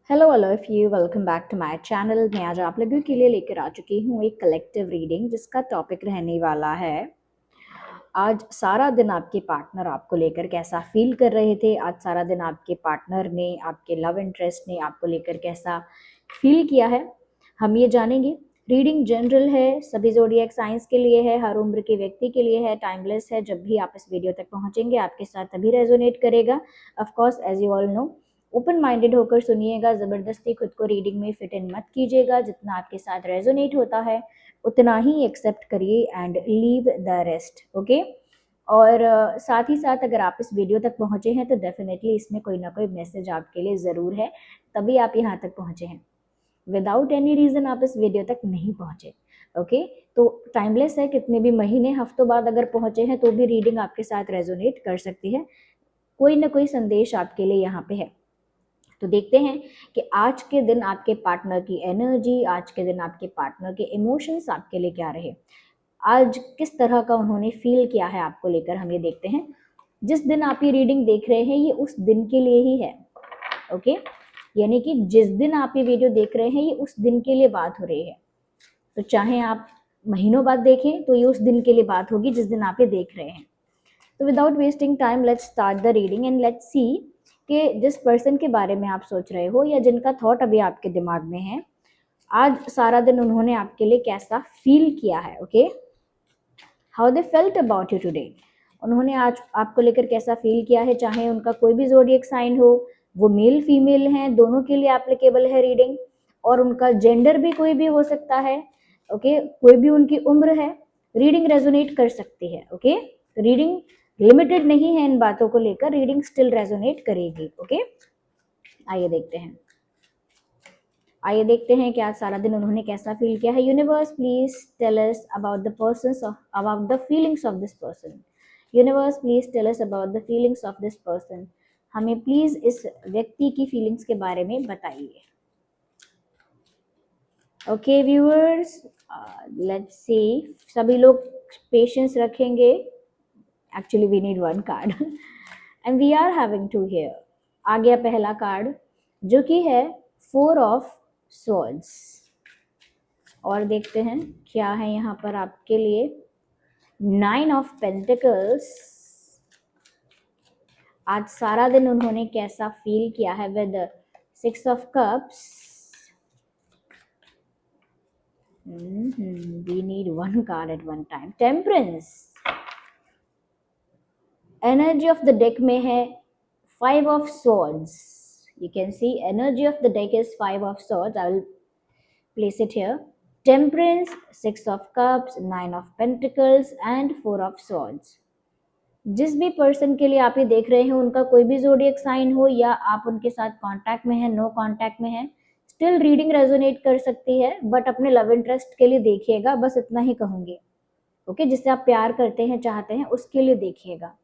Hello all of you, welcome back to my channel. मैं आज आप लोगों के लिए लेकर आ चुकी हूँ एक कलेक्टिव रीडिंग जिसका टॉपिक रहने वाला है आज सारा दिन आपके पार्टनर आपको लेकर कैसा फील कर रहे थे। आज सारा दिन आपके पार्टनर ने, आपके लव इंटरेस्ट ने आपको लेकर कैसा फील किया है, हम ये जानेंगे। रीडिंग जनरल है, सभी ज़ोडिएक साइंस के लिए है, हर उम्र के व्यक्ति के लिए है, टाइमलेस है। जब भी आप इस वीडियो तक पहुंचेंगे आपके साथ तभी रेजोनेट करेगा। Of course as you all know, open minded होकर सुनिएगा, ज़बरदस्ती खुद को रीडिंग में फिट इन मत कीजिएगा। जितना आपके साथ रेजोनेट होता है उतना ही एक्सेप्ट करिए and leave the rest. Okay. और साथ ही साथ अगर आप इस वीडियो तक पहुंचे हैं तो डेफिनेटली इसमें कोई ना कोई मैसेज आपके लिए ज़रूर है, तभी आप यहाँ तक पहुंचे हैं। विदाउट एनी रीज़न आप इस वीडियो तक नहीं पहुंचे। ओके। तो टाइमलेस है, कितने भी महीने हफ्तों बाद अगर पहुंचे हैं तो भी रीडिंग आपके साथ रेजोनेट कर सकती है। कोई ना कोई संदेश आपके लिए यहाँ पे है। तो देखते हैं कि आज के दिन आपके पार्टनर की एनर्जी, आज के दिन आपके पार्टनर के इमोशंस आपके लिए क्या रहे, आज किस तरह का उन्होंने फील किया है आपको लेकर, हम ये देखते हैं। जिस दिन आप ये रीडिंग देख रहे हैं ये उस दिन के लिए ही है। ओके। यानी कि जिस दिन आप ये वीडियो देख रहे हैं ये उस दिन के लिए बात हो रही है। तो चाहे आप महीनों बाद देखें तो ये उस दिन के लिए बात होगी जिस दिन आप ये देख रहे हैं। तो without wasting time let's start the reading and let's see कि जिस पर्सन के बारे में आप सोच रहे हो या जिनका थॉट अभी आपके दिमाग में है, आज सारा दिन उन्होंने आपके लिए कैसा फील किया है। Okay, how they felt about you today. उन्होंने आज आपको लेकर कैसा फील किया है, चाहे उनका कोई भी ज़ोडिएक साइन हो, वो मेल फीमेल हैं, दोनों के लिए एप्लीकेबल है रीडिंग। और उनका जेंडर भी कोई भी हो सकता है। ओके, कोई भी उनकी उम्र है, रीडिंग रेजोनेट कर सकती है। ओके, रीडिंग लिमिटेड नहीं है इन बातों को लेकर, रीडिंग स्टिल रेजोनेट करेगी। ओके, आइए देखते हैं। आइए देखते हैं कि आज सारा दिन उन्होंने कैसा फील किया है। Universe please tell us about the person, about the feelings of this person. Universe please tell us about the feelings of this person. हमें प्लीज इस व्यक्ति की फीलिंग्स के बारे में बताइए। Okay viewers, let's see. सभी लोग पेशेंस रखेंगे। Actually we need one card and we are having two here. आ गया पहला कार्ड जो कि है 4 ऑफ swords। और देखते हैं क्या है यहाँ पर आपके लिए। 9 ऑफ पेंटिकल्स। आज सारा दिन उन्होंने कैसा फील किया है with 6 of cups. we need one card at one time। Temperance. Energy of the deck में है 5 of swords। you can see energy of the deck is 5 of swords। I will place it here। Temperance, 6 of cups, 9 of pentacles and 4 of swords। जिस भी person के लिए आप ये देख रहे हैं, उनका कोई भी ज़ोडिएक साइन हो या आप उनके साथ कांटेक्ट में हैं, नो कांटेक्ट में हैं, स्टिल रीडिंग रेजोनेट कर सकती है। बट अपने लव इंटरेस्ट के लिए देखिएगा, बस इतना ही कहूंगी। ओके, जिससे आप प्यार करते हैं, चाहते हैं, उसके लिए देखिएगा।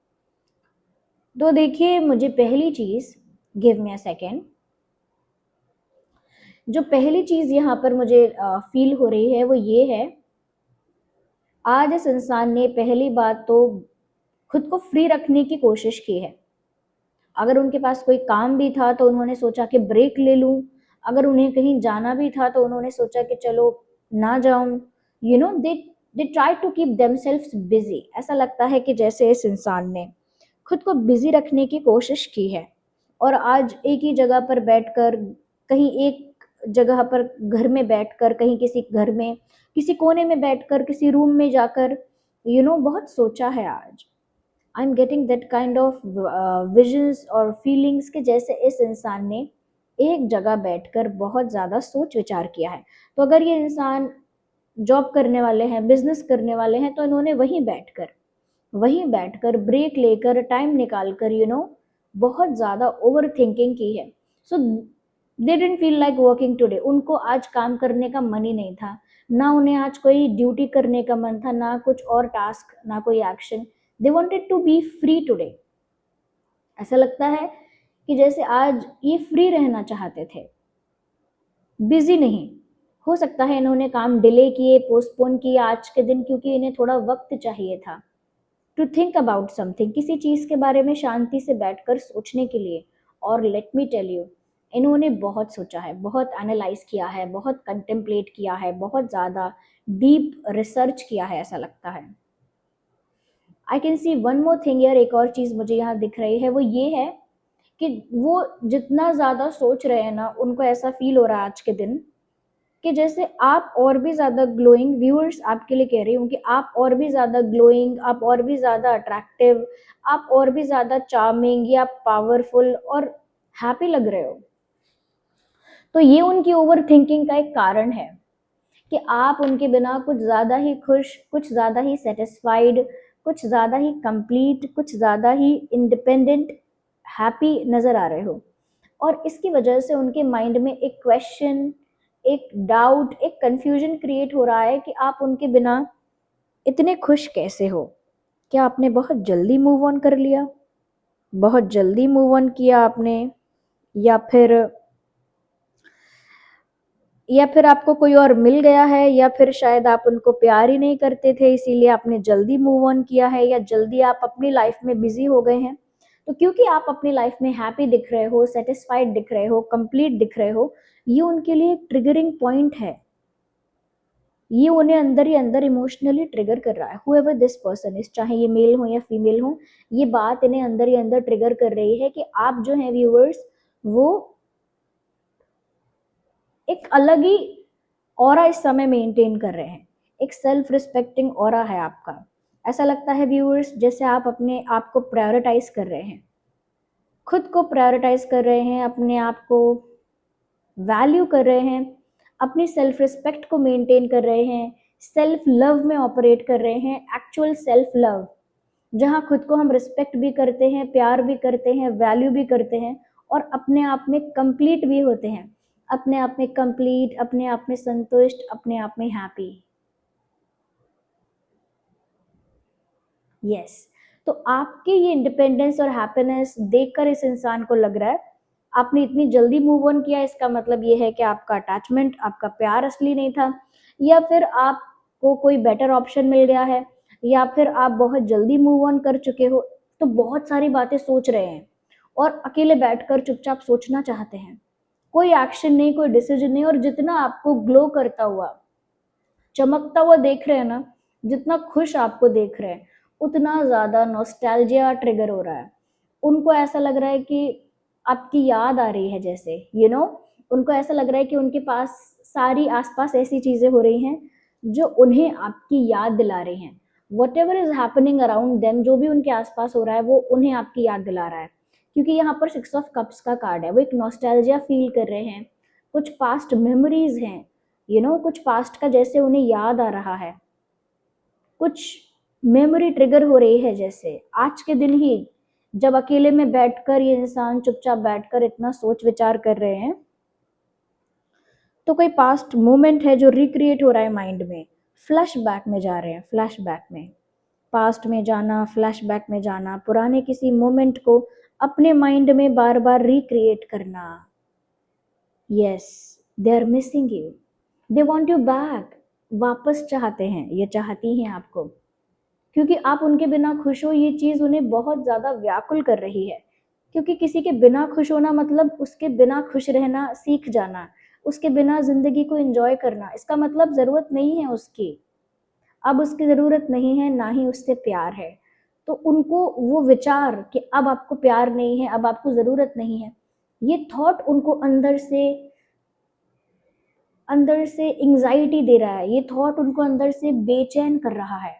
तो देखिए, मुझे पहली चीज, गिव मी अ सेकेंड, जो पहली चीज यहाँ पर मुझे फील हो रही है वो ये है, आज इस इंसान ने पहली बात तो खुद को फ्री रखने की कोशिश की है। अगर उनके पास कोई काम भी था तो उन्होंने सोचा कि ब्रेक ले लूं। अगर उन्हें कहीं जाना भी था तो उन्होंने सोचा कि चलो ना जाऊं। You know, they try to keep themselves busy. ऐसा लगता है कि जैसे इस इंसान ने खुद को बिजी रखने की कोशिश की है और आज एक ही जगह पर बैठकर, कहीं एक जगह पर घर में बैठकर, कहीं किसी घर में किसी कोने में बैठकर, किसी रूम में जाकर बहुत सोचा है आज। I am getting that kind of visions और फीलिंग्स के जैसे इस इंसान ने एक जगह बैठकर बहुत ज़्यादा सोच विचार किया है। तो अगर ये इंसान जॉब करने वाले हैं, बिजनेस करने वाले हैं, तो इन्होंने वहीं बैठकर ब्रेक लेकर, टाइम निकाल कर बहुत ज़्यादा ओवर थिंकिंग की है। So they didn't feel like working today. उनको आज काम करने का मन ही नहीं था, ना उन्हें आज कोई ड्यूटी करने का मन था, ना कुछ और टास्क, ना कोई action. They wanted to be free today. ऐसा लगता है कि जैसे आज ये फ्री रहना चाहते थे, बिजी नहीं। हो सकता है इन्होंने काम डिले किए, पोस्टपोन किया आज के दिन, क्योंकि इन्हें थोड़ा वक्त चाहिए था टू थिंक अबाउट समथिंग, किसी चीज़ के बारे में शांति से बैठकर सोचने के लिए। और लेट मी टेल यू, इन्होंने बहुत सोचा है, बहुत एनालाइज किया है, बहुत कंटेम्पलेट किया है, बहुत ज़्यादा डीप रिसर्च किया है, ऐसा लगता है। I can see one more thing यार, एक और चीज़ मुझे यहाँ दिख रही है, वो ये है कि वो जितना ज़्यादा सोच रहे हैं ना, उनको ऐसा फील हो रहा है आज के दिन कि जैसे आप और भी ज़्यादा ग्लोइंग, व्यूअर्स आपके लिए कह रही हूँ कि आप और भी ज़्यादा ग्लोइंग, आप और भी ज़्यादा अट्रैक्टिव, आप और भी ज़्यादा चार्मिंग या पावरफुल और हैप्पी लग रहे हो। तो ये उनकी ओवर थिंकिंग का एक कारण है कि आप उनके बिना कुछ ज़्यादा ही खुश, कुछ ज़्यादा ही सेटिस्फाइड, कुछ ज़्यादा ही कंप्लीट, कुछ ज़्यादा ही इंडिपेंडेंट, हैप्पी नज़र आ रहे हो। और इसकी वजह से उनके माइंड में एक क्वेश्चन, एक डाउट, एक कंफ्यूजन क्रिएट हो रहा है कि आप उनके बिना इतने खुश कैसे हो? क्या आपने बहुत जल्दी मूव ऑन कर लिया? बहुत जल्दी मूव ऑन किया आपने? या फिर आपको कोई और मिल गया है, या फिर शायद आप उनको प्यार ही नहीं करते थे इसीलिए आपने जल्दी मूव ऑन किया है, या जल्दी आप अपनी लाइफ में बिजी हो गए हैं। तो क्योंकि आप अपनी लाइफ में हैप्पी दिख रहे हो, सेटिस्फाइड दिख रहे हो, कंप्लीट दिख रहे हो, ये उनके लिए एक ट्रिगरिंग पॉइंट है। ये उन्हें अंदर ही अंदर इमोशनली ट्रिगर कर रहा है, हुएवर दिस पर्सन इज, चाहे ये मेल हो या फीमेल हो, ये बात इन्हें अंदर ही अंदर ट्रिगर कर रही है कि आप जो हैं व्यूअर्स, वो एक अलग ही ऑरा इस समय मेंटेन कर रहे हैं। एक सेल्फ रिस्पेक्टिंग ऑरा है आपका। ऐसा लगता है व्यूअर्स जैसे आप अपने आप को प्रायोरिटाइज कर रहे हैं, खुद को प्रायोरिटाइज कर रहे हैं, अपने आप को वैल्यू कर रहे हैं, अपनी सेल्फ रिस्पेक्ट को मेंटेन कर रहे हैं, सेल्फ लव में ऑपरेट कर रहे हैं, एक्चुअल सेल्फ लव, जहाँ खुद को हम रिस्पेक्ट भी करते हैं, प्यार भी करते हैं, वैल्यू भी करते हैं, और अपने आप में कंप्लीट भी होते हैं, अपने आप में कंप्लीट, अपने आप में संतुष्ट, अपने आप में हैप्पी। यस, तो आपके ये इंडिपेंडेंस और हैप्पीनेस देखकर इस इंसान को लग रहा है आपने इतनी जल्दी मूव ऑन किया, इसका मतलब ये है कि आपका अटैचमेंट, आपका प्यार असली नहीं था, या फिर आपको कोई बेटर ऑप्शन मिल गया है, या फिर आप बहुत जल्दी मूव ऑन कर चुके हो। तो बहुत सारी बातें सोच रहे हैं और अकेले बैठकर चुपचाप सोचना चाहते हैं, कोई एक्शन नहीं, कोई डिसीजन नहीं, और जितना आपको ग्लो करता हुआ, चमकता हुआ देख रहे हैं ना, जितना खुश आपको देख रहे हैं, उतना ज़्यादा नॉस्टैल्जिया ट्रिगर हो रहा है। उनको ऐसा लग रहा है कि आपकी याद आ रही है, जैसे उनको ऐसा लग रहा है कि उनके पास सारी आसपास ऐसी चीज़ें हो रही हैं जो उन्हें आपकी याद दिला रही हैं। What ever is happening around them, जो भी उनके आसपास हो रहा है वो उन्हें आपकी याद दिला रहा है, क्योंकि यहाँ पर 6 ऑफ कप्स का कार्ड है। वो एक नॉस्टैल्जिया फील कर रहे हैं, कुछ पास्ट मेमोरीज हैं, कुछ पास्ट का जैसे उन्हें याद आ रहा है, कुछ मेमोरी ट्रिगर हो रही है, जैसे आज के दिन ही जब अकेले में बैठकर ये इंसान चुपचाप बैठकर इतना सोच विचार कर रहे हैं, तो कोई पास्ट मोमेंट है जो रिक्रिएट हो रहा है माइंड में। फ्लैश बैक में जा रहे हैं, फ्लैश बैक में, पास्ट में जाना, फ्लैश बैक में जाना, पुराने किसी मोमेंट को अपने माइंड में बार बार रिक्रिएट करना। Yes, they are missing you, they want you back, वापस चाहते हैं, ये चाहती हैं आपको, क्योंकि आप उनके बिना खुश हो, ये चीज़ उन्हें बहुत ज़्यादा व्याकुल कर रही है। क्योंकि किसी के बिना खुश होना मतलब उसके बिना खुश रहना सीख जाना, उसके बिना ज़िंदगी को एंजॉय करना, इसका मतलब ज़रूरत नहीं है उसकी, अब उसकी ज़रूरत नहीं है, ना ही उससे प्यार है। तो उनको वो विचार कि अब आपको प्यार नहीं है, अब आपको ज़रूरत नहीं है, ये थॉट उनको अंदर से एंग्जाइटी दे रहा है, ये थॉट उनको अंदर से बेचैन कर रहा है।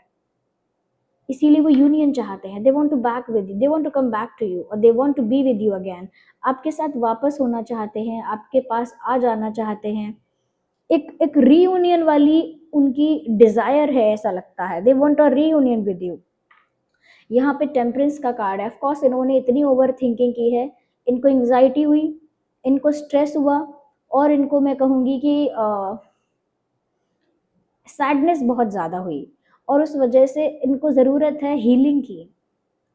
इसीलिए वो यूनियन चाहते हैं, they want to back with you, they want to come back to you, और they want to be with you again. आपके साथ वापस होना चाहते हैं, आपके पास आ जाना चाहते हैं, एक एक रीयूनियन वाली उनकी डिजायर है, ऐसा लगता है, they want a reunion with you. यहाँ पे टेम्परेंस का कार्ड है। ऑफ कोर्स इन्होंने इतनी ओवर थिंकिंग की है, इनको एंग्जाइटी हुई, इनको स्ट्रेस हुआ, और इनको मैं कहूँगी कि सैडनेस बहुत ज़्यादा हुई, और उस वजह से इनको ज़रूरत है हीलिंग की।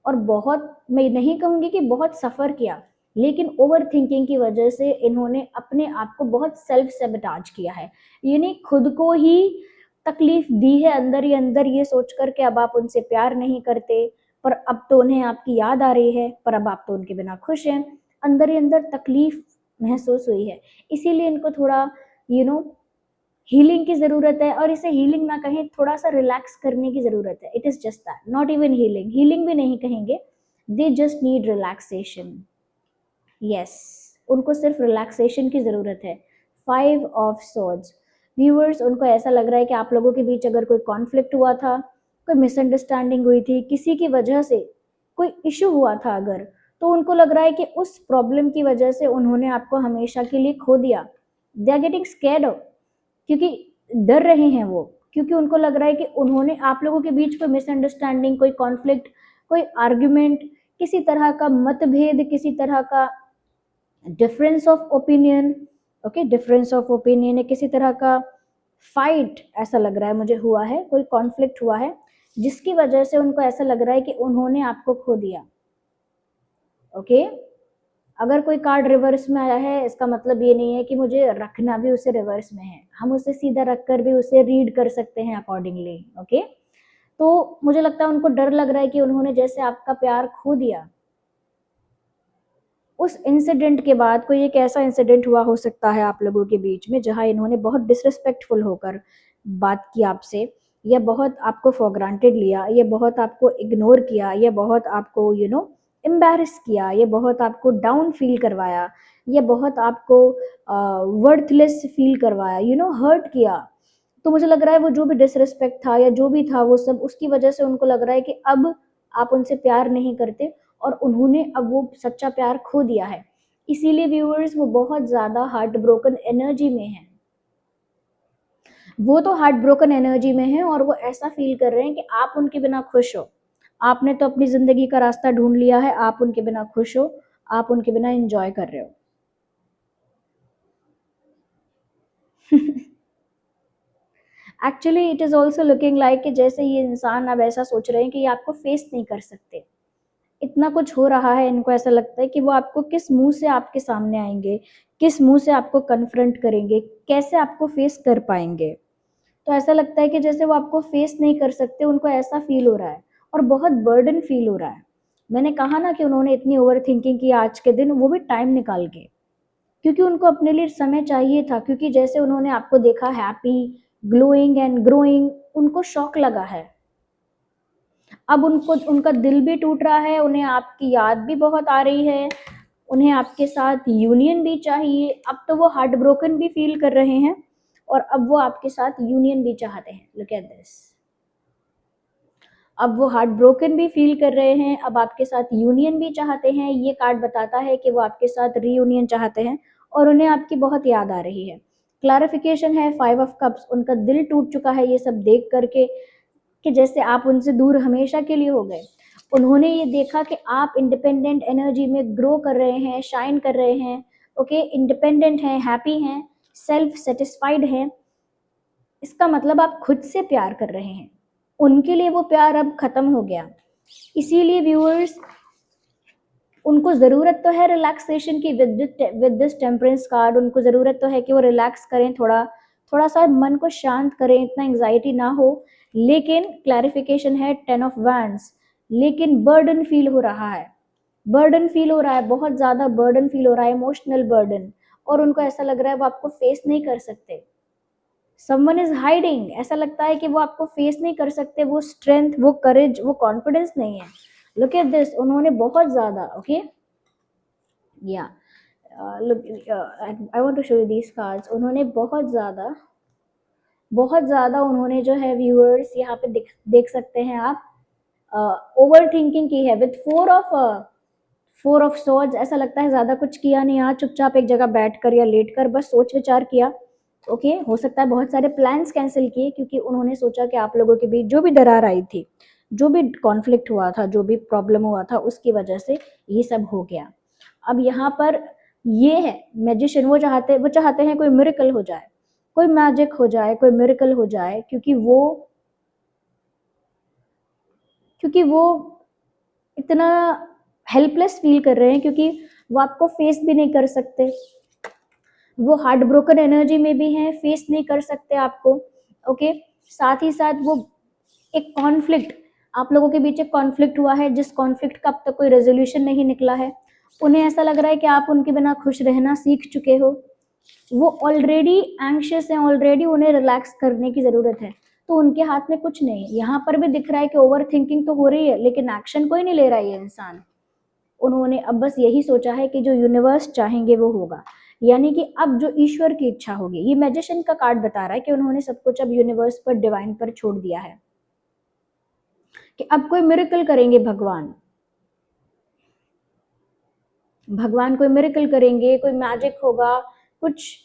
और बहुत, मैं नहीं कहूँगी कि बहुत सफ़र किया, लेकिन ओवर थिंकिंग की वजह से इन्होंने अपने आप को बहुत सेल्फ सेबटाज किया है, यानी खुद को ही तकलीफ दी है अंदर ही अंदर, ये सोच कर के अब आप उनसे प्यार नहीं करते, पर अब तो उन्हें आपकी याद आ रही है, पर अब आप तो उनके बिना खुश हैं। अंदर ही अंदर तकलीफ महसूस हुई है, इसीलिए इनको थोड़ा हीलिंग की ज़रूरत है, और इसे हीलिंग ना कहें, थोड़ा सा रिलैक्स करने की ज़रूरत है। It is just that, not even healing, healing भी नहीं कहेंगे, they just need relaxation. Yes, उनको सिर्फ रिलैक्सेशन की ज़रूरत है। 5 ऑफ सॉर्ड्स, व्यूअर्स, उनको ऐसा लग रहा है कि आप लोगों के बीच अगर कोई कॉन्फ्लिक्ट हुआ था, कोई मिसअंडरस्टैंडिंग हुई थी, किसी की वजह से कोई इशू हुआ था अगर, तो उनको लग रहा है कि उस प्रॉब्लम की वजह से उन्होंने आपको हमेशा के लिए खो दिया। दे आर गेटिंग स्कैर्ड, क्योंकि डर रहे हैं वो, क्योंकि उनको लग रहा है कि उन्होंने आप लोगों के बीच कोई मिसअंडरस्टैंडिंग, कोई कॉन्फ्लिक्ट, कोई आर्ग्यूमेंट, किसी तरह का मतभेद, किसी तरह का difference of opinion, okay, difference of opinion है, किसी तरह का फाइट ऐसा लग रहा है मुझे हुआ है, कोई कॉन्फ्लिक्ट हुआ है जिसकी वजह से उनको ऐसा लग रहा है कि उन्होंने आपको खो दिया। ओके, अगर कोई कार्ड रिवर्स में आया है, इसका मतलब ये नहीं है कि मुझे रखना भी उसे रिवर्स में है, हम उसे सीधा रखकर भी उसे रीड कर सकते हैं अकॉर्डिंगली। ओके, तो मुझे लगता है उनको डर लग रहा है कि उन्होंने जैसे आपका प्यार खो दिया। उस इंसिडेंट के बाद कोई एक ऐसा इंसिडेंट हुआ हो सकता है आप लोगों के बीच में जहां इन्होंने बहुत डिसरिस्पेक्टफुल होकर बात की आपसे, या बहुत आपको फॉर ग्रांटेड लिया, या बहुत आपको इग्नोर किया, या बहुत आपको एम्बैरस किया, या बहुत आपको डाउन फील करवाया, या बहुत आपको वर्थलेस फील करवाया, हर्ट किया। तो मुझे लग रहा है वो जो भी डिसरिस्पेक्ट था या जो भी था, वो सब उसकी वजह से उनको लग रहा है कि अब आप उनसे प्यार नहीं करते, और उन्होंने अब वो सच्चा प्यार खो दिया है। इसीलिए व्यूअर्स, वो बहुत ज़्यादा हार्ट ब्रोकन एनर्जी में है। वो तो हार्ट ब्रोकन एनर्जी में है, और वो ऐसा फील कर रहे हैं कि आप उनके बिना खुश हो। आपने तो अपनी ज़िंदगी का रास्ता ढूंढ लिया है, आप उनके बिना खुश हो, आप उनके बिना एंजॉय कर रहे हो। Actually it is also looking like कि जैसे ये इंसान अब ऐसा सोच रहे हैं कि ये आपको फेस नहीं कर सकते। इतना कुछ हो रहा है, इनको ऐसा लगता है कि वो आपको किस मुंह से आपके सामने आएंगे, किस मुंह से आपको कन्फ्रंट करेंगे, कैसे आपको फेस कर पाएंगे। तो ऐसा लगता है कि जैसे वो आपको फेस नहीं कर सकते, उनको ऐसा फील हो रहा है, और बहुत बर्डन फील हो रहा है। मैंने कहा ना कि उन्होंने इतनी ओवर थिंकिंग की आज के दिन, वो भी टाइम निकाल के, क्योंकि उनको अपने लिए समय चाहिए था, क्योंकि जैसे उन्होंने आपको देखा हैप्पी, ग्लोइंग एंड ग्रोइंग, उनको शौक लगा है। अब उनको उनका दिल भी टूट रहा है, उन्हें आपकी याद भी बहुत आ रही है, उन्हें आपके साथ यूनियन भी चाहिए। अब तो वो हार्ट ब्रोकन भी फील कर रहे हैं, और अब वो आपके साथ यूनियन भी चाहते हैं। लुक एट दिस, अब वो हार्ट ब्रोकन भी फील कर रहे हैं, अब आपके साथ यूनियन भी चाहते हैं। ये कार्ड बताता है कि वो आपके साथ रीयूनियन चाहते हैं, और उन्हें आपकी बहुत याद आ रही है। क्लैरिफिकेशन है 5 ऑफ कप्स, उनका दिल टूट चुका है ये सब देख करके, कि जैसे आप उनसे दूर हमेशा के लिए हो गए। उन्होंने ये देखा कि आप इंडिपेंडेंट एनर्जी में ग्रो कर रहे हैं, शाइन कर रहे हैं, ओके, इंडिपेंडेंट हैं, हैप्पी हैं, सेल्फ सेटिस्फाइड हैं। इसका मतलब आप खुद से प्यार कर रहे हैं, उनके लिए वो प्यार अब खत्म हो गया। इसीलिए व्यूअर्स, उनको ज़रूरत तो है रिलैक्सेशन की विद दिस टेम्परेंस कार्ड। उनको ज़रूरत तो है कि वो रिलैक्स करें, थोड़ा थोड़ा सा मन को शांत करें, इतना एंग्जाइटी ना हो। लेकिन क्लैरिफिकेशन है 10 ऑफ वैंड्स, लेकिन बर्डन फील हो रहा है, बर्डन फील हो रहा है, बहुत ज़्यादा बर्डन फील हो रहा है, इमोशनल बर्डन। और उनको ऐसा लग रहा है वो आपको फेस नहीं कर सकते। समवन इज हाइडिंग, ऐसा लगता है कि वो आपको फेस नहीं कर सकते, वो स्ट्रेंथ, वो करेज, वो कॉन्फिडेंस नहीं है। लुक एट दिस, उन्होंने बहुत ज़्यादा, ओके, या look, I want to show you these cards. उन्होंने बहुत ज़्यादा उन्होंने जो है व्यूअर्स, यहाँ पे देख सकते हैं आप, ओवर थिंकिंग की है विद 4 ऑफ सॉर्ड्स। ऐसा लगता है ज़्यादा कुछ किया नहीं, यहाँ चुपचाप एक जगह बैठ कर या लेट कर बस सोच विचार किया। ओके, हो सकता है बहुत सारे प्लान्स कैंसिल किए, क्योंकि उन्होंने सोचा कि आप लोगों के बीच जो भी दरार आई थी, जो भी कॉन्फ्लिक्ट हुआ था, जो भी प्रॉब्लम हुआ था, उसकी वजह से ये सब हो गया। अब यहाँ पर ये है मैजिशियन, वो चाहते हैं कोई मिरेकल हो जाए, कोई मैजिक हो जाए, कोई मिरेकल हो जाए, क्योंकि वो इतना हेल्पलेस फील कर रहे हैं, क्योंकि वो आपको फेस भी नहीं कर सकते, वो हार्ट ब्रोकन एनर्जी में भी हैं, फेस नहीं कर सकते आपको। ओके, साथ ही साथ वो एक कॉन्फ्लिक्ट, आप लोगों के बीच एक कॉन्फ्लिक्ट हुआ है, जिस कॉन्फ्लिक्ट का अब तक कोई रेजोल्यूशन नहीं निकला है, उन्हें ऐसा लग रहा है कि आप उनके बिना खुश रहना सीख चुके हो, वो ऑलरेडी एंग्शियस हैं, ऑलरेडी उन्हें रिलैक्स करने की ज़रूरत है, तो उनके हाथ में कुछ नहीं है। यहाँ पर भी दिख रहा है कि ओवर थिंकिंग तो हो रही है लेकिन एक्शन कोई नहीं ले रहा है ये इंसान। उन्होंने अब बस यही सोचा है कि जो यूनिवर्स चाहेंगे वो होगा, यानी कि अब जो ईश्वर की इच्छा होगी। ये मैजिशियन का कार्ड बता रहा है कि उन्होंने सब कुछ अब यूनिवर्स पर, डिवाइन पर छोड़ दिया है कि अब कोई मिरेकल करेंगे भगवान। भगवान कोई मिरेकल करेंगे, कोई मैजिक होगा, कुछ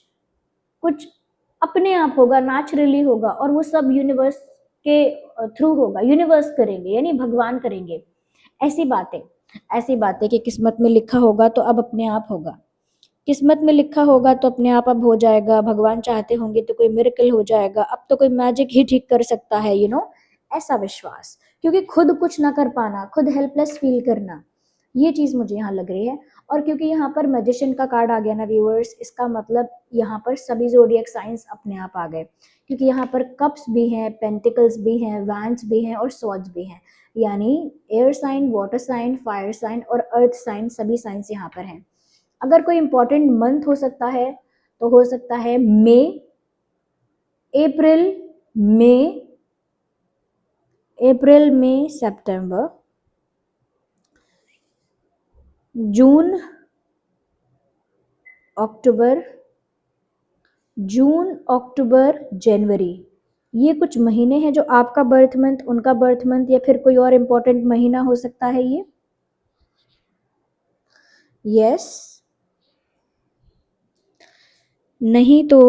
कुछ अपने आप होगा, नेचुरली होगा, और वो सब यूनिवर्स के थ्रू होगा। यूनिवर्स करेंगे यानी भगवान करेंगे। ऐसी बातें, ऐसी बातें कि किस्मत में लिखा होगा तो अब अपने आप होगा, किस्मत में लिखा होगा तो अपने आप अब हो जाएगा, भगवान चाहते होंगे तो कोई मिरेकल हो जाएगा, अब तो कोई मैजिक ही ठीक कर सकता है, ऐसा विश्वास। क्योंकि खुद कुछ ना कर पाना, खुद हेल्पलेस फील करना, ये चीज़ मुझे यहाँ लग रही है। और क्योंकि यहाँ पर मैजिशियन का कार्ड आ गया ना व्यूअर्स, इसका मतलब यहाँ पर सभी ज़ोडिएक साइंस अपने आप आ गए, क्योंकि यहाँ पर कप्स भी हैं, पेंटिकल्स भी हैं, वैंड्स भी हैं और स्वॉर्ड्स भी हैं, यानी air sign, water sign, fire sign और अर्थ साइन, सभी साइंस यहाँ पर हैं। अगर कोई इंपॉर्टेंट मंथ हो सकता है तो हो सकता है मई, अप्रैल, मई, अप्रैल, मई, सितंबर, जून, अक्टूबर, जून, अक्टूबर, जनवरी, ये कुछ महीने हैं जो आपका बर्थ मंथ, उनका बर्थ मंथ, या फिर कोई और इम्पोर्टेंट महीना हो सकता है ये। यस, नहीं तो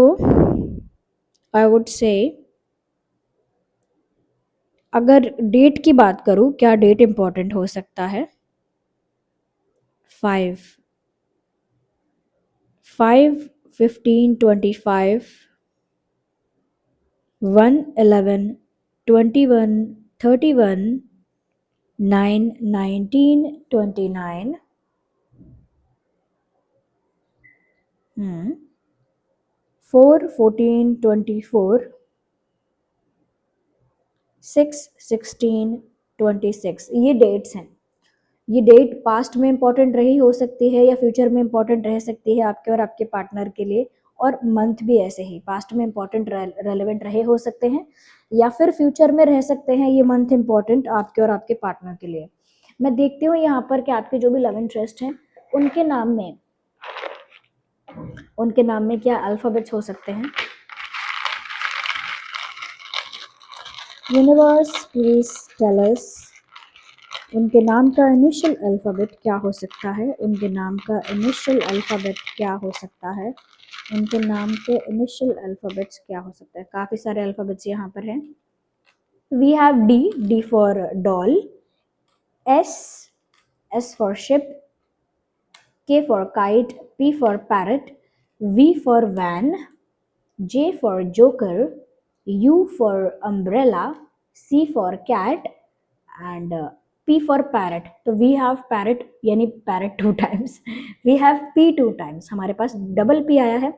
आई वुड से, अगर डेट की बात करूं, क्या डेट इम्पोर्टेंट हो सकता है? 5, 15, 25, 1, 11, 21, 31, 9, 19, 29, 4, 14, 24, 6, 16, 26, ये डेट्स हैं। ये डेट पास्ट में इंपॉर्टेंट रही हो सकती है या फ्यूचर में इंपॉर्टेंट रह सकती है आपके और आपके पार्टनर के लिए, और मंथ भी ऐसे ही पास्ट में इंपॉर्टेंट रेलेवेंट रहे हो सकते हैं या फिर फ्यूचर में रह सकते हैं ये मंथ इंपॉर्टेंट आपके और आपके पार्टनर के लिए। मैं देखती हूँ यहाँ पर कि आपके जो भी लव इंटरेस्ट हैं उनके नाम में क्या अल्फाबेट्स हो सकते हैं। यूनिवर्स प्लीज टेल अस, उनके नाम का इनिशियल अल्फ़ाबेट क्या हो सकता है, उनके नाम का इनिशियल अल्फ़ाबेट क्या हो सकता है, उनके नाम के इनिशियल अल्फ़ाबेट्स क्या हो सकता है। काफ़ी सारे अल्फ़ाबेट्स यहाँ पर हैं। We have D, D for doll, S, S for ship, K for kite, P for parrot, V for van, J for joker, U for umbrella, C for cat and P for parrot. तो we have parrot यानी parrot 2 times, we have P 2 times, हमारे पास double P आया है।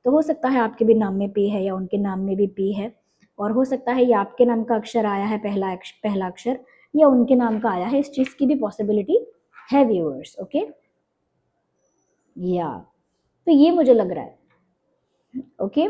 तो हो सकता है आपके भी नाम में P है या उनके नाम में भी P है, और हो सकता है ये आपके नाम का अक्षर आया है, पहला अक्षर, या उनके नाम का आया है। इस चीज़ की भी पॉसिबिलिटी है व्यूअर्स। ओके, या तो ये मुझे लग रहा है। ओके,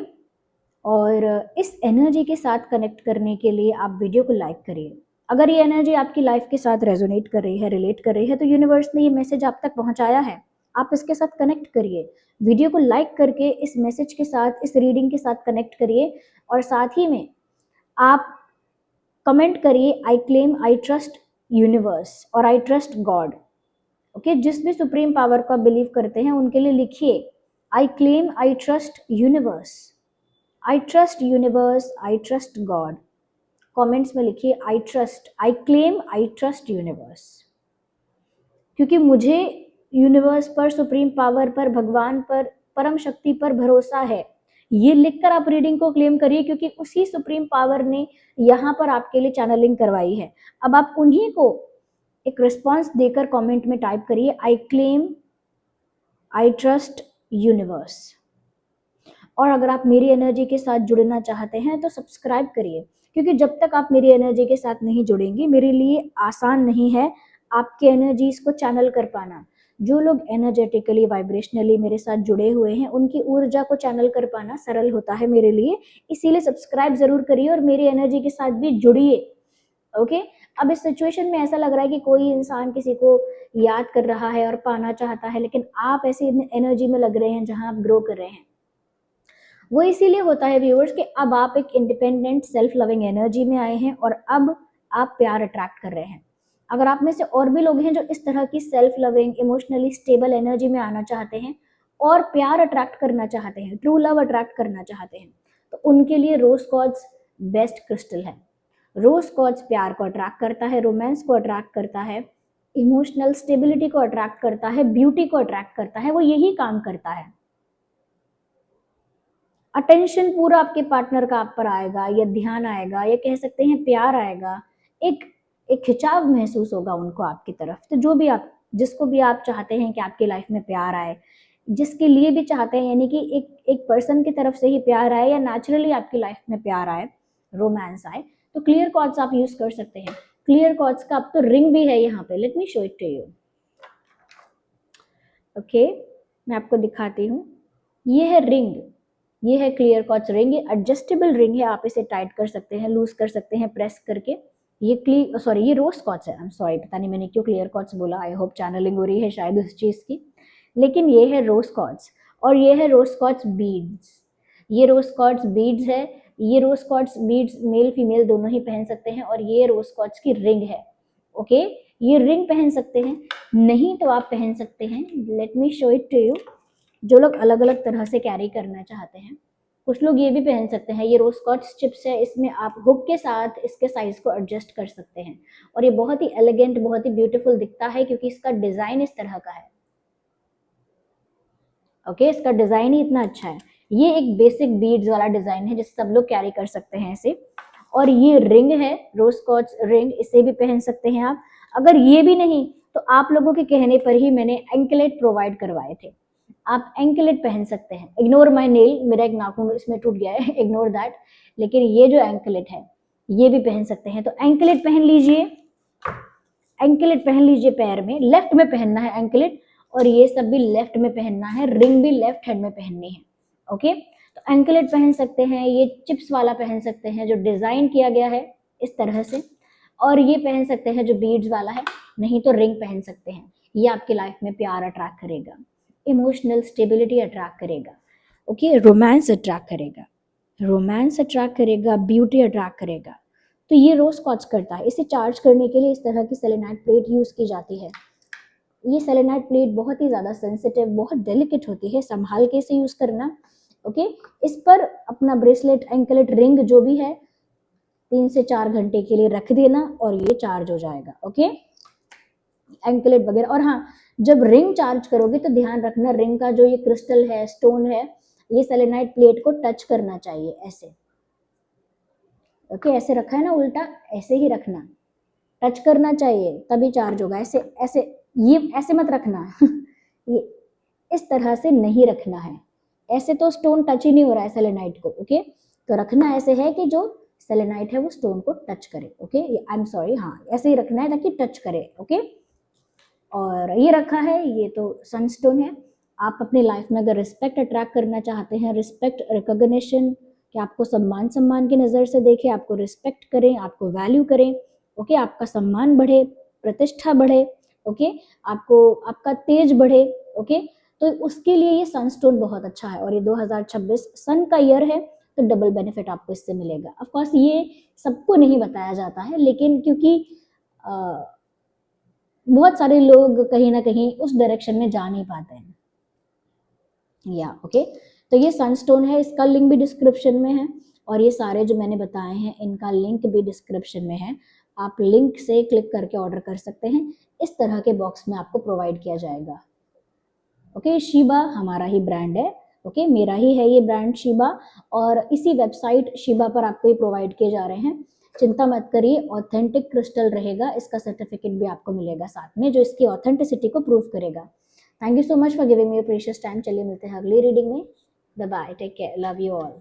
और इस एनर्जी के साथ कनेक्ट करने के लिए आप वीडियो को लाइक करिए। अगर ये एनर्जी आपकी लाइफ के साथ रेजोनेट कर रही है, रिलेट कर रही है, तो यूनिवर्स ने ये मैसेज आप तक पहुंचाया है। आप इसके साथ कनेक्ट करिए, वीडियो को लाइक करके इस मैसेज के साथ, इस रीडिंग के साथ कनेक्ट करिए, और साथ ही में आप कमेंट करिए I claim, I trust universe और आई ट्रस्ट गॉड। ओके, जिस भी सुप्रीम पावर को आप बिलीव करते हैं उनके लिए लिखिए I claim, I trust universe, I trust universe, I trust God. Comments में लिखिए I trust, I claim, I trust universe, क्योंकि मुझे यूनिवर्स पर, सुप्रीम पावर पर, भगवान पर, परम शक्ति पर भरोसा है। ये लिखकर आप रीडिंग को क्लेम करिए, क्योंकि उसी सुप्रीम पावर ने यहाँ पर आपके लिए चैनलिंग करवाई है। अब आप उन्हीं को एक रिस्पॉन्स देकर कमेंट में टाइप करिए I claim, I trust universe. और अगर आप मेरी एनर्जी के साथ जुड़ना चाहते हैं तो सब्सक्राइब करिए, क्योंकि जब तक आप मेरी एनर्जी के साथ नहीं जुड़ेंगी, मेरे लिए आसान नहीं है आपके एनर्जीज को चैनल कर पाना। जो लोग एनर्जेटिकली वाइब्रेशनली मेरे साथ जुड़े हुए हैं उनकी ऊर्जा को चैनल कर पाना सरल होता है मेरे लिए, इसीलिए सब्सक्राइब जरूर करिए और मेरी एनर्जी के साथ भी जुड़िए। ओके, अब इस सिचुएशन में ऐसा लग रहा है कि कोई इंसान किसी को याद कर रहा है और पाना चाहता है, लेकिन आप ऐसी एनर्जी में लग रहे हैं जहां आप ग्रो कर रहे हैं। वो इसीलिए होता है व्यूअर्स कि अब आप एक इंडिपेंडेंट सेल्फ लविंग एनर्जी में आए हैं और अब आप प्यार अट्रैक्ट कर रहे हैं। अगर आप में से और भी लोग हैं जो इस तरह की self loving emotionally stable energy में आना चाहते हैं और प्यार अट्रैक्ट करना चाहते हैं, ट्रू लव अट्रैक्ट करना चाहते हैं, तो उनके लिए रोज क्वार्ट्ज बेस्ट क्रिस्टल है। रोज क्वार्ट्ज प्यार को अट्रैक्ट करता है, रोमांस को अट्रैक्ट करता है, इमोशनल स्टेबिलिटी को अट्रैक्ट करता है, ब्यूटी को अट्रैक्ट करता है, वो यही काम करता है। अटेंशन पूरा आपके पार्टनर का आप पर आएगा, या ध्यान आएगा, या कह सकते हैं प्यार आएगा, एक एक खिंचाव महसूस होगा उनको आपकी तरफ। तो जो भी आप, जिसको भी आप चाहते हैं कि आपकी लाइफ में प्यार आए, जिसके लिए भी चाहते हैं, यानी कि एक पर्सन की तरफ से ही प्यार आए या नेचुरली आपकी लाइफ में प्यार आए, रोमांस आए, तो क्लियर कॉर्ड्स आप यूज कर सकते हैं। क्लियर कॉर्ड्स का अब तो रिंग भी है यहाँ पे, let me show it to you. Okay, मैं आपको दिखाती हूँ। ये है रिंग, ये है क्लियर कॉर्ड्स रिंग। ये एडजस्टेबल रिंग है, आप इसे टाइट कर सकते हैं, लूज कर सकते हैं प्रेस करके। ये रोज कॉर्ड्स है, आई एम सॉरी, पता नहीं मैंने क्यों क्लियर कॉर्ड्स बोला, आई होप चैनलिंग हो रही है शायद उस चीज की। लेकिन ये है रोज कॉर्ड्स, और ये है रोज कॉर्ड्स बीड्स। ये रोज कॉर्ड्स बीड्स है, ये rose quartz beads male female दोनों ही पहन सकते हैं, और ये रोज कॉर्ड्स की रिंग है। ओके, ये रिंग पहन सकते हैं, नहीं तो आप पहन सकते हैं, let me show it to you. जो लोग अलग अलग तरह से कैरी करना चाहते हैं, कुछ लोग ये भी पहन सकते हैं। ये रोज कॉर्ड्स चिप्स है, इसमें आप हुक के साथ इसके साइज को एडजस्ट कर सकते हैं, और ये बहुत ही एलिगेंट, बहुत ही ब्यूटीफुल दिखता है क्योंकि इसका डिजाइन इस तरह का है। ओके, इसका डिजाइन ही इतना अच्छा है। ये एक बेसिक बीड्स वाला डिजाइन है जिसे सब लोग कैरी कर सकते हैं इसे। और ये रिंग है, रोज कॉर्ड्स रिंग, इसे भी पहन सकते हैं आप। अगर ये भी नहीं तो आप लोगों के कहने पर ही मैंने एंकलेट प्रोवाइड करवाए थे, आप एंकलेट पहन सकते हैं। इग्नोर माई नेल, मेरा एक नाखून इसमें टूट गया है, इग्नोर दैट। लेकिन ये जो एंकलेट है ये भी पहन सकते हैं, तो एंकलेट पहन लीजिए, एंकलेट पहन लीजिए। पैर में लेफ्ट में पहनना है एंकलेट, और ये सब भी लेफ्ट में पहनना है, रिंग भी लेफ्ट हैंड में पहननी है। ओके, तो एंकलेट पहन सकते हैं, ये चिप्स वाला पहन सकते हैं जो डिजाइन किया गया है इस तरह से, और ये पहन सकते हैं जो बीड्स वाला है, नहीं तो रिंग पहन सकते हैं। ये आपकी लाइफ में प्यार अट्रैक्ट करेगा, इमोशनल स्टेबिलिटी अट्रैक्ट करेगा, ओके, रोमांस अट्रैक्ट करेगा, रोमांस अट्रैक्ट करेगा, ब्यूटी अट्रैक्ट करेगा। तो ये रोज क्वार्ट्ज करता है। इसे चार्ज करने के लिए इस तरह की सेलेनाइट प्लेट यूज की जाती है। ये सेलेनाइट प्लेट बहुत ही ज्यादा सेंसिटिव, बहुत डेलिकेट होती है, संभाल के इसे यूज करना। ओके, इस पर अपना ब्रेसलेट, एंकलेट, रिंग जो भी है 3 से 4 घंटे के लिए रख देना और ये चार्ज हो जाएगा। ओके, एंकलेट वगैरह। और हाँ, जब रिंग चार्ज करोगे तो ध्यान रखना, रिंग का जो ये क्रिस्टल है, स्टोन है, ये सेलेनाइट प्लेट को टच करना चाहिए ऐसे। ओके, ऐसे रखा है ना उल्टा, ऐसे ही रखना, टच करना चाहिए तभी चार्ज होगा। ऐसे ऐसे, ये ऐसे मत रखना ये इस तरह से नहीं रखना है, ऐसे तो स्टोन टच ही नहीं हो रहा है सेलेनाइट को। ओके, तो रखना ऐसे है कि जो सेलेनाइट है वो स्टोन को टच करे। ओके, आई एम सॉरी, हाँ ऐसे ही रखना है ताकि टच करे। ओके, और ये रखा है, ये तो सनस्टोन है। आप अपनी लाइफ में अगर रिस्पेक्ट अट्रैक्ट करना चाहते हैं, रिस्पेक्ट, रिकॉग्निशन, कि आपको सम्मान की नज़र से देखें, आपको रिस्पेक्ट करें, आपको वैल्यू करें, ओके, आपका सम्मान बढ़े, प्रतिष्ठा बढ़े, ओके, आपको आपका तेज बढ़े, ओके, तो उसके लिए ये सनस्टोन बहुत अच्छा है। और ये 2026 सन का ईयर है, तो डबल बेनिफिट आपको इससे मिलेगा। ऑफ कोर्स ये सबको नहीं बताया जाता है, लेकिन क्योंकि बहुत सारे लोग कहीं ना कहीं उस डायरेक्शन में जा नहीं पाते हैं, या ओके। तो ये सनस्टोन है, इसका लिंक भी डिस्क्रिप्शन में है, और ये सारे जो मैंने बताए हैं इनका लिंक भी डिस्क्रिप्शन में है। आप लिंक से क्लिक करके ऑर्डर कर सकते हैं, इस तरह के बॉक्स में आपको प्रोवाइड किया जाएगा। ओके, शीबा हमारा ही ब्रांड है, ओके, मेरा ही है ये ब्रांड शीबा, और इसी वेबसाइट शीबा पर आपको ये प्रोवाइड किए जा रहे हैं। चिंता मत करिए, ऑथेंटिक क्रिस्टल रहेगा, इसका सर्टिफिकेट भी आपको मिलेगा साथ में जो इसकी ऑथेंटिसिटी को प्रूव करेगा। Thank you so much for giving me your precious time. चलिए मिलते हैं अगली रीडिंग में। Bye bye, take care, love you all.